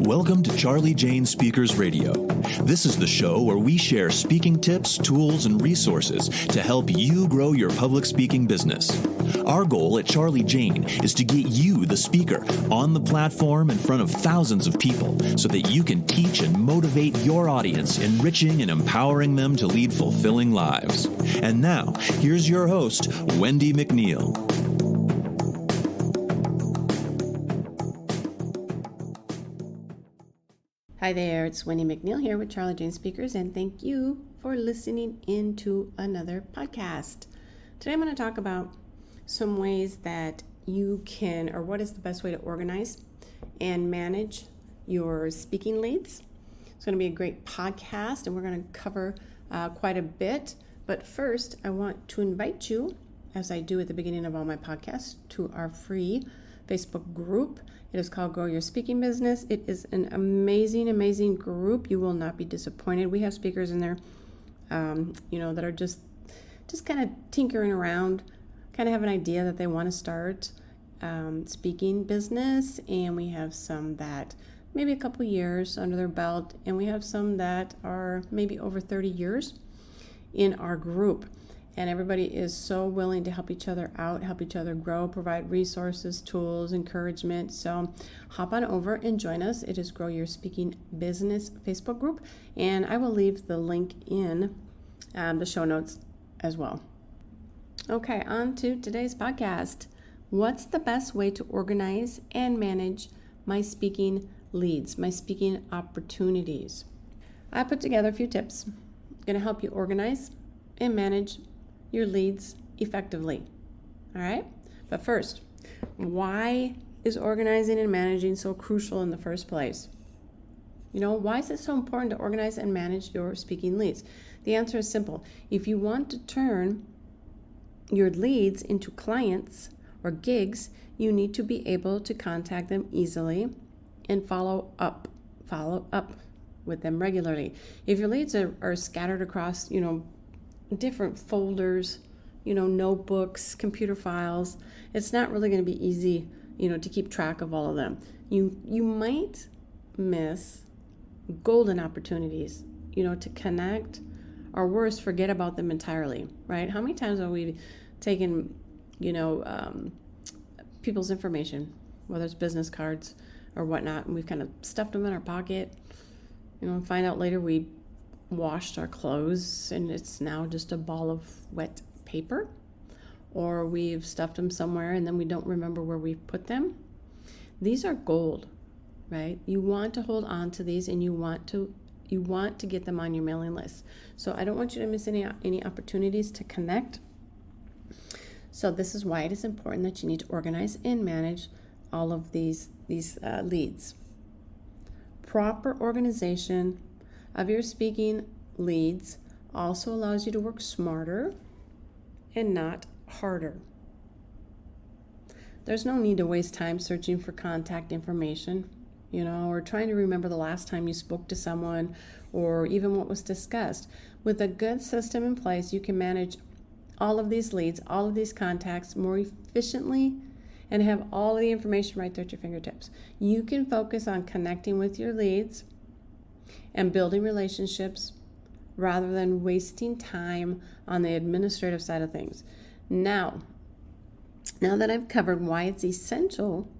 Welcome to Charlie Jane Speakers Radio. This is the show where we share speaking tips, tools, and resources to help you grow your public speaking business. Our goal at Charlie Jane is to get you, the speaker, on the platform in front of thousands of people so that you can teach and motivate your audience, enriching and empowering them to lead fulfilling lives. And now, here's your host, Wendi McNeil. Hi there, it's Wendi McNeil here with Charlie Jane Speakers, and thank you for listening into another podcast. Today I'm going to talk about some ways that you can, or what is the best way to organize and manage your speaking leads. It's going to be a great podcast, and we're going to cover quite a bit. But first, I want to invite you, as I do at the beginning of all my podcasts, to our free Facebook group. It is called Grow Your Speaking Business. It is an amazing, amazing group. You will not be disappointed. We have speakers in there, that are just kind of tinkering around, kind of have an idea that they want to start speaking business. And we have some that maybe a couple years under their belt, and we have some that are maybe over 30 years in our group. And everybody is so willing to help each other out, help each other grow, provide resources, tools, encouragement. So hop on over and join us. It is Grow Your Speaking Business Facebook group. And I will leave the link in the show notes as well. Okay, on to today's podcast. What's the best way to organize and manage my speaking leads, my speaking opportunities? I put together a few tips. Going to help you organize and manage your leads effectively. All right? But first, why is organizing and managing so crucial in the first place? Why is it so important to organize and manage your speaking leads? The answer is simple. If you want to turn your leads into clients or gigs, you need to be able to contact them easily and follow up with them regularly. If your leads are scattered across, different folders, notebooks, computer files, it's not really going to be easy, to keep track of all of them. You might miss golden opportunities, to connect, or worse, forget about them entirely, right? How many times have we taken, people's information, whether it's business cards or whatnot, and we've kind of stuffed them in our pocket, and find out later we washed our clothes and it's now just a ball of wet paper, or we've stuffed them somewhere and then we don't remember where we put them. These are gold, right? You want to hold on to these, and you want to get them on your mailing list. So I don't want you to miss any opportunities to connect. So this is why it is important that you need to organize and manage all of these leads. Proper organization of your speaking leads also allows you to work smarter and not harder. There's no need to waste time searching for contact information, or trying to remember the last time you spoke to someone, or even what was discussed. With a good system in place, you can manage all of these leads, all of these contacts more efficiently, and have all of the information right there at your fingertips. You can focus on connecting with your leads and building relationships rather than wasting time on the administrative side of things. Now that I've covered why it's essential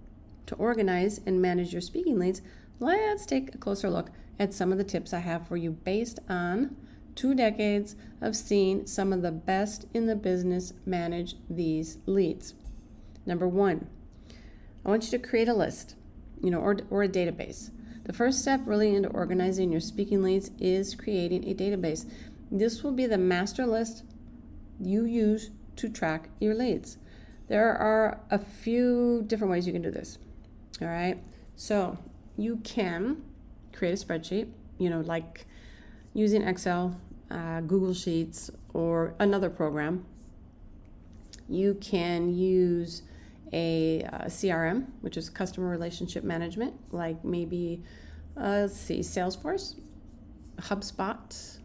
to organize and manage your speaking leads, let's take a closer look at some of the tips I have for you based on 2 decades of seeing some of the best in the business manage these leads. Number 1, I want you to create a list, or a database. The first step really into organizing your speaking leads is creating a database. This will be the master list you use to track your leads. There are a few different ways you can do this. All right. So you can create a spreadsheet, like using Excel, Google Sheets, or another program. You can use a CRM, which is customer relationship management, like maybe Salesforce, HubSpot.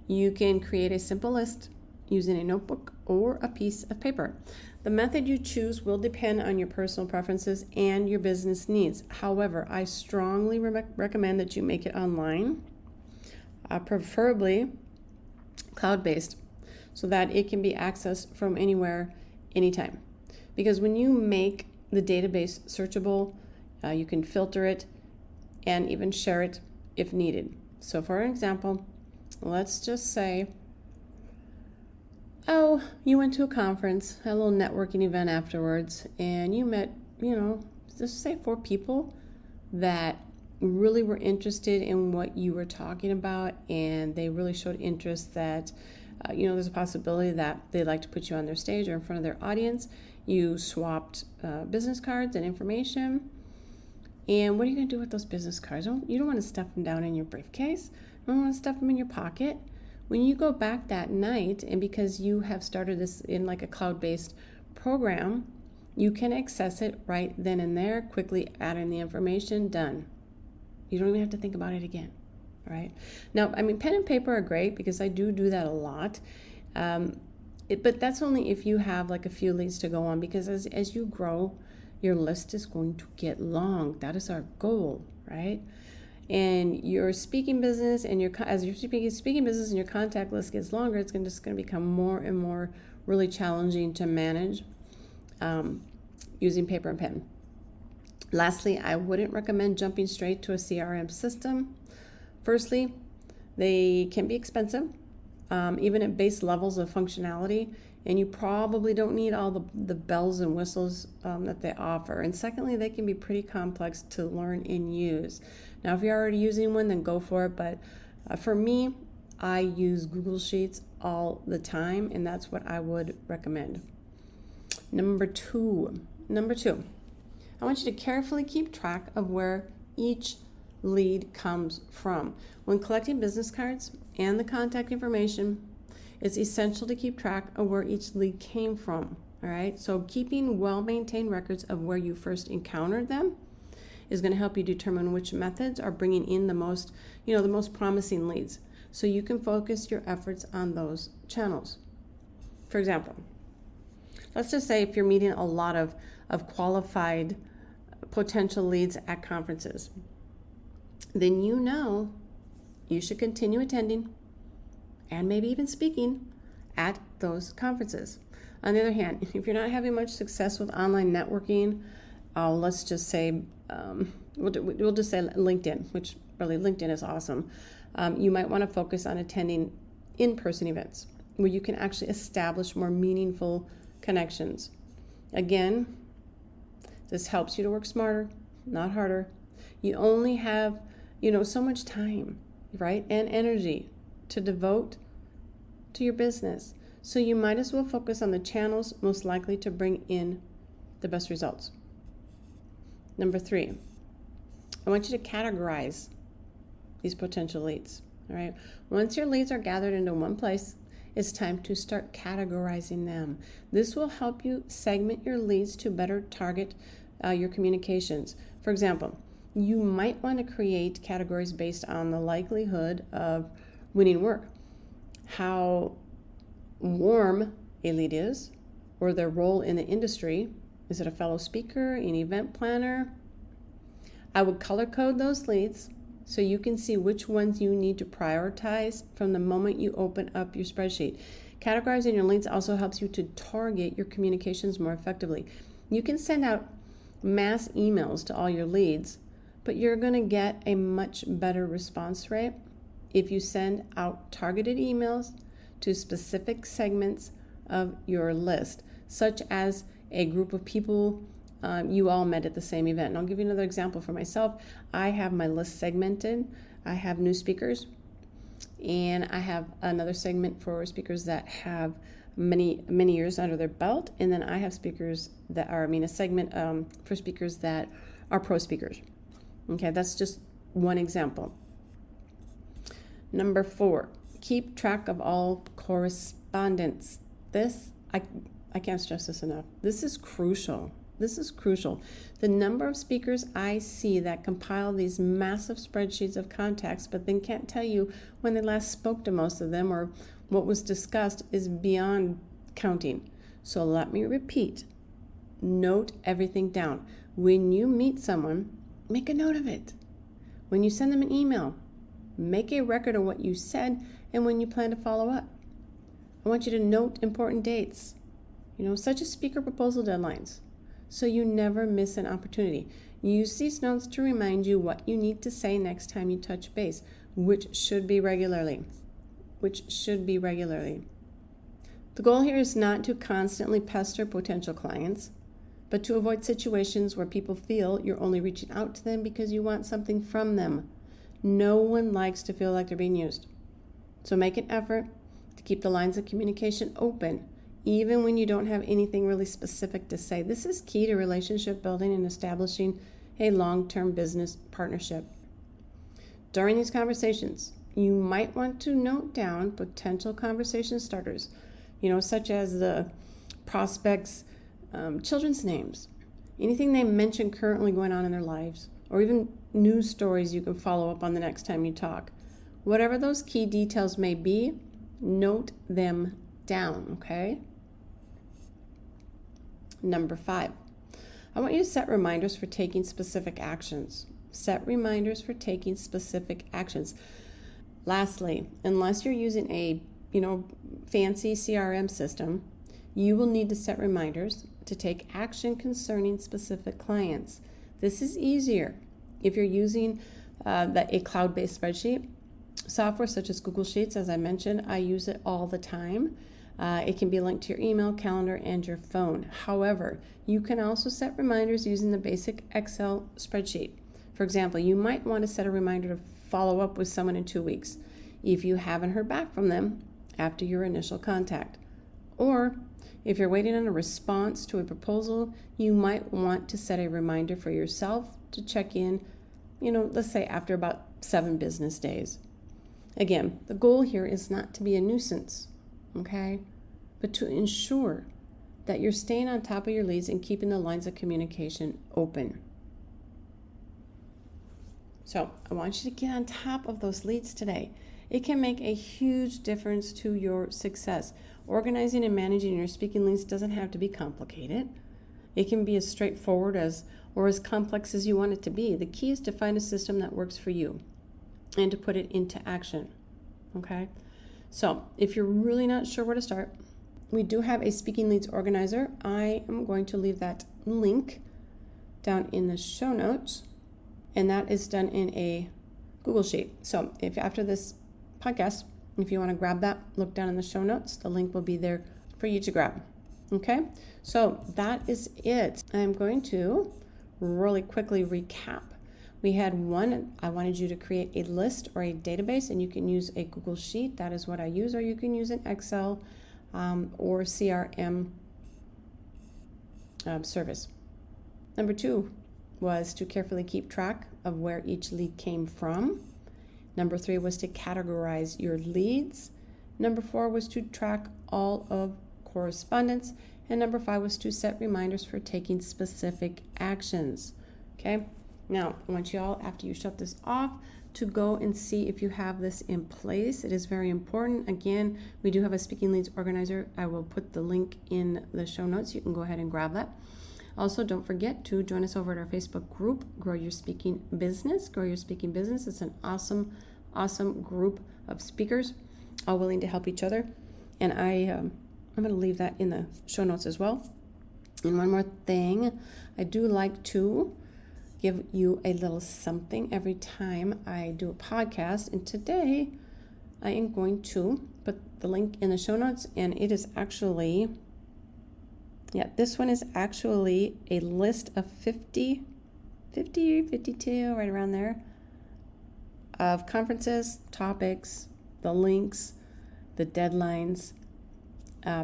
You can create a simple list using a notebook or a piece of paper. The method you choose will depend on your personal preferences and your business needs. However, I strongly recommend that you make it online, preferably cloud-based, so that it can be accessed from anywhere, anytime. Because when you make the database searchable, you can filter it and even share it if needed. So for example, let's just say, you went to a conference, a little networking event afterwards, and you met, just say 4 people that really were interested in what you were talking about, and they really showed interest that, there's a possibility that they'd like to put you on their stage or in front of their audience. You swapped business cards and information. And what are you going to do with those business cards? You don't want to stuff them down in your briefcase. You don't want to stuff them in your pocket. When you go back that night, and because you have started this in like a cloud-based program, you can access it right then and there, quickly add in the information, done. You don't even have to think about it again, right? Now, pen and paper are great because I do that a lot. But that's only if you have like a few leads to go on, because as you grow, your list is going to get long. That is our goal, right? And your speaking business and as your speaking business and your contact list gets longer, it's just going to become more and more really challenging to manage using paper and pen. Lastly, I wouldn't recommend jumping straight to a CRM system. Firstly, they can be expensive, even at base levels of functionality, and you probably don't need all the bells and whistles that they offer. And secondly, they can be pretty complex to learn and use. Now, if you're already using one, then go for it. But for me, I use Google Sheets all the time, and that's what I would recommend. Number two, I want you to carefully keep track of where each lead comes from. When collecting business cards and the contact information, it's essential to keep track of where each lead came from. All right, so keeping well-maintained records of where you first encountered them is going to help you determine which methods are bringing in the most promising leads, so you can focus your efforts on those channels. For example, let's just say if you're meeting a lot of qualified potential leads at conferences, then you should continue attending and maybe even speaking at those conferences. On the other hand, if you're not having much success with online networking, let's just say, we'll just say LinkedIn, which really LinkedIn is awesome. You might want to focus on attending in-person events where you can actually establish more meaningful connections. Again, this helps you to work smarter, not harder. You only have, so much time, right, and energy to devote to your business. So you might as well focus on the channels most likely to bring in the best results. Number 3, I want you to categorize these potential leads. All right. Once your leads are gathered into one place, it's time to start categorizing them. This will help you segment your leads to better target your communications. For example, you might want to create categories based on the likelihood of winning work, how warm a lead is, or their role in the industry. Is it a fellow speaker, an event planner? I would color code those leads so you can see which ones you need to prioritize from the moment you open up your spreadsheet. Categorizing your leads also helps you to target your communications more effectively. You can send out mass emails to all your leads, but you're going to get a much better response rate if you send out targeted emails to specific segments of your list, such as a group of people you all met at the same event. And I'll give you another example for myself. I have my list segmented. I have new speakers, and I have another segment for speakers that have many years under their belt, and then I have speakers that are, a segment for speakers that are pro speakers. Okay, that's just one example. Number 4, keep track of all correspondence. This, I can't stress this enough. This is crucial. The number of speakers I see that compile these massive spreadsheets of contacts, but then can't tell you when they last spoke to most of them or What was discussed is beyond counting. So let me repeat. Note everything down. When you meet someone, make a note of it. When you send them an email, make a record of what you said and when you plan to follow up. I want you to note important dates, such as speaker proposal deadlines, so you never miss an opportunity. Use these notes to remind you what you need to say next time you touch base, which should be regularly. The goal here is not to constantly pester potential clients, but to avoid situations where people feel you're only reaching out to them because you want something from them. No one likes to feel like they're being used. So make an effort to keep the lines of communication open, even when you don't have anything really specific to say. This is key to relationship building and establishing a long-term business partnership. During these conversations, you might want to note down potential conversation starters, such as the prospect's children's names, anything they mention currently going on in their lives, or even news stories you can follow up on the next time you talk. Whatever those key details may be, note them down, okay? Number 5, I want you to set reminders for taking specific actions. Set reminders for taking specific actions. Lastly, unless you're using a, fancy CRM system, you will need to set reminders to take action concerning specific clients. This is easier if you're using a cloud-based spreadsheet software such as Google Sheets. As I mentioned, I use it all the time. It can be linked to your email, calendar, and your phone. However, you can also set reminders using the basic Excel spreadsheet. For example, you might want to set a reminder to follow up with someone in 2 weeks if you haven't heard back from them after your initial contact. Or if you're waiting on a response to a proposal, you might want to set a reminder for yourself to check in, let's say after about 7 business days. Again, the goal here is not to be a nuisance, okay? But to ensure that you're staying on top of your leads and keeping the lines of communication open. So I want you to get on top of those leads today. It can make a huge difference to your success. Organizing and managing your speaking leads doesn't have to be complicated. It can be as straightforward as complex as you want it to be. The key is to find a system that works for you and to put it into action, okay? So if you're really not sure where to start, we do have a speaking leads organizer. I am going to leave that link down in the show notes, and that is done in a Google Sheet. So if after this podcast, if you want to grab that, look down in the show notes. The link will be there for you to grab, okay? So that is it. I'm going to really quickly recap. We had one, I wanted you to create a list or a database, and you can use a Google Sheet. That is what I use, or you can use an Excel or CRM service. Number 2 was to carefully keep track of where each lead came from. Number 3 was to categorize your leads. Number 4 was to track all of correspondence. And number 5 was to set reminders for taking specific actions. Okay? Now, I want you all, after you shut this off, to go and see if you have this in place. It is very important. Again, we do have a speaking leads organizer. I will put the link in the show notes. You can go ahead and grab that. Also, don't forget to join us over at our Facebook group, Grow Your Speaking Business. Grow Your Speaking Business. It's an awesome group of speakers, all willing to help each other. And I'm going to leave that in the show notes as well. And one more thing, I do like to give you a little something every time I do a podcast. And today I am going to put the link in the show notes, and it is actually, this one is actually a list of 50, 52, right around there, of conferences, topics, the links, the deadlines,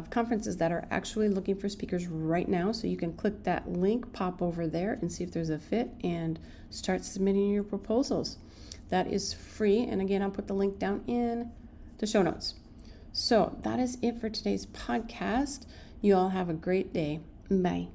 conferences that are actually looking for speakers right now. So you can click that link, pop over there and see if there's a fit, and start submitting your proposals. That is free. And again, I'll put the link down in the show notes. So that is it for today's podcast. You all have a great day. Bye.